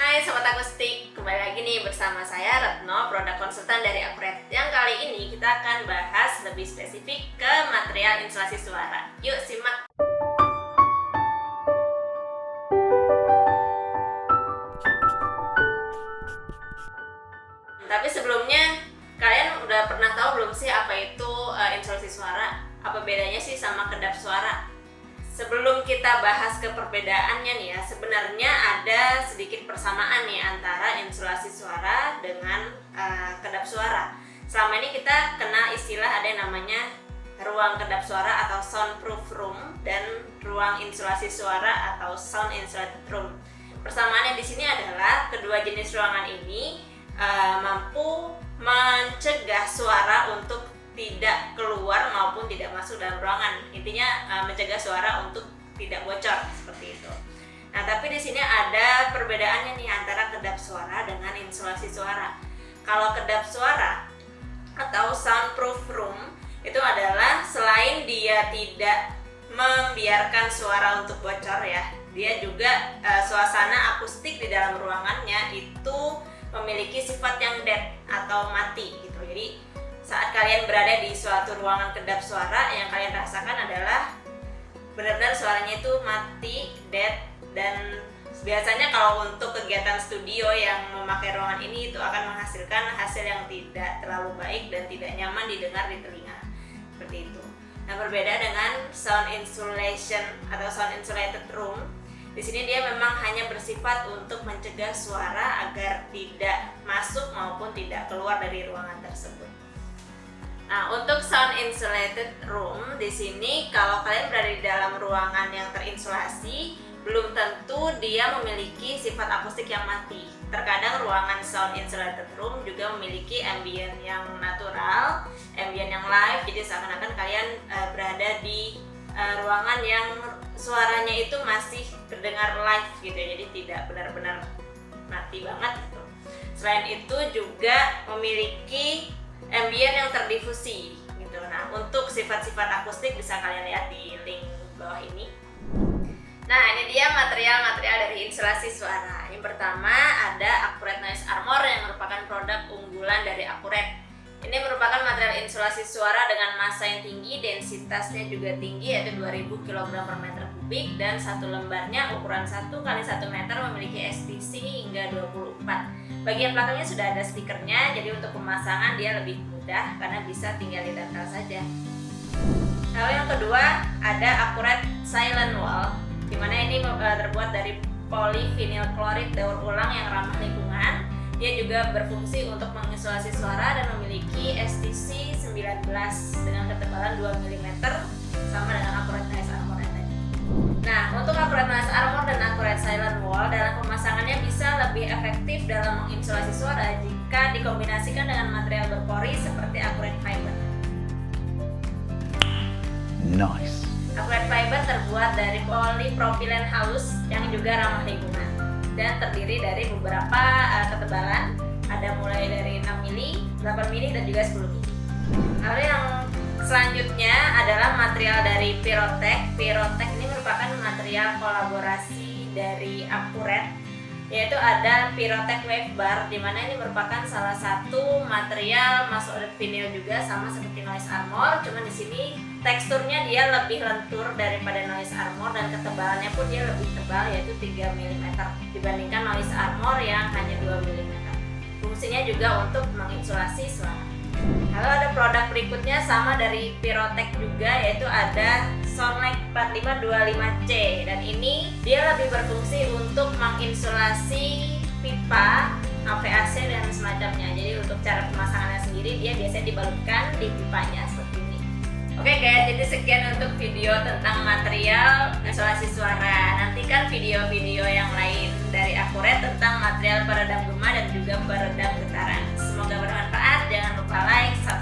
Hai Sobat Akustik, kembali lagi nih bersama saya Retno, produk konsultan dari Akuret. Yang kali ini kita akan bahas lebih spesifik ke material insulasi suara. Yuk simak! Tapi sebelumnya, kalian udah pernah tahu belum sih apa itu insulasi suara? Apa bedanya sih sama kedap suara? Sebelum kita bahas ke perbedaannya nih ya, sebenarnya ada sedikit persamaan nih antara insulasi suara dengan kedap suara. Selama ini kita kenal istilah ada yang namanya ruang kedap suara atau soundproof room dan ruang insulasi suara atau sound insulated room. Persamaannya di sini adalah kedua jenis ruangan ini mampu mencegah suara untuk tidak keluar maupun tidak masuk dalam ruangan. Intinya mencegah suara untuk tidak bocor seperti itu. Nah, tapi di sini ada perbedaannya nih antara kedap suara dengan insulasi suara. Kalau kedap suara atau soundproof room itu adalah selain dia tidak membiarkan suara untuk bocor ya, dia juga suasana akustik di dalam ruangannya itu memiliki sifat yang dead atau mati gitu. Jadi saat kalian berada di suatu ruangan kedap suara, yang kalian rasakan adalah benar-benar suaranya itu mati, dead, dan biasanya kalau untuk kegiatan studio yang memakai ruangan ini itu akan menghasilkan hasil yang tidak terlalu baik dan tidak nyaman didengar di telinga. Seperti itu. Nah, berbeda dengan sound insulation atau sound insulated room. Di sini dia memang hanya bersifat untuk mencegah suara agar tidak masuk maupun tidak keluar dari ruangan tersebut. Nah, untuk sound insulated room di sini kalau kalian berada di dalam ruangan yang terinsulasi, belum tentu dia memiliki sifat akustik yang mati. Terkadang ruangan sound insulated room juga memiliki ambient yang natural, ambient yang live, jadi seakan-akan kalian berada di ruangan yang suaranya itu masih terdengar live gitu ya, jadi tidak benar-benar mati banget gitu. Selain itu juga memiliki ambient yang terdifusi gitu. Nah, untuk sifat-sifat akustik bisa kalian lihat di link bawah ini. Nah, ini dia material-material dari insulasi suara. Yang pertama ada Akuret Noise Armor yang merupakan produk unggulan dari Akuret. Ini merupakan material insulasi suara dengan massa yang tinggi, densitasnya juga tinggi yaitu 2000 kg per meter kubik, dan satu lembarnya ukuran 1 x 1 meter memiliki STC hingga 24. Bagian belakangnya sudah ada stikernya, jadi untuk pemasangan dia lebih mudah karena bisa tinggal ditempel saja. Lalu yang kedua ada Akuret Silent Wall, dimana ini terbuat dari polyvinyl klorid daur ulang yang ramah lingkungan. Dia juga berfungsi untuk mengisolasi suara dan memiliki STC 19 dengan ketebalan 2 mm sama dengan Akuret Noise Armor yang tadi. Nah, untuk Akuret Noise Armor dan Akuret Silent Wall dalam pemasangannya bisa lebih efektif dalam menginsulasi suara jika dikombinasikan dengan material berpori seperti Akuret Fiber. Nice. Akuret Fiber terbuat dari polipropilen halus yang juga ramah lingkungan dan terdiri dari beberapa ketebalan, ada mulai dari 6 mili, 8 mili, dan juga 10 mili. Lalu yang selanjutnya adalah material dari Pyrotech. Pyrotech ini merupakan material kolaborasi dari Akuret, yaitu ada Pyrotech Wave Bar, dimana ini merupakan salah satu material masuk vinyl juga sama seperti Noise Armor, cuman di sini teksturnya dia lebih lentur daripada Noise Armor dan ketebalannya pun dia lebih tebal yaitu 3 mm dibandingkan Noise Armor yang hanya 2 mm. Fungsinya juga untuk menginsulasi suara. Lalu ada produk berikutnya sama dari Pyrotech juga, yaitu ada Soundlek 4525C, dan ini dia lebih berfungsi untuk menginsulasi pipa, AVAC dan semacamnya. Jadi untuk cara pemasangannya sendiri dia biasanya dibalutkan di pipanya seperti ini. Oke guys, jadi sekian untuk video tentang material insulasi suara. Nantikan video-video yang lain dari Akuret tentang material peredam gema dan juga peredam getaran. Semoga bermanfaat. Jangan lupa like, subscribe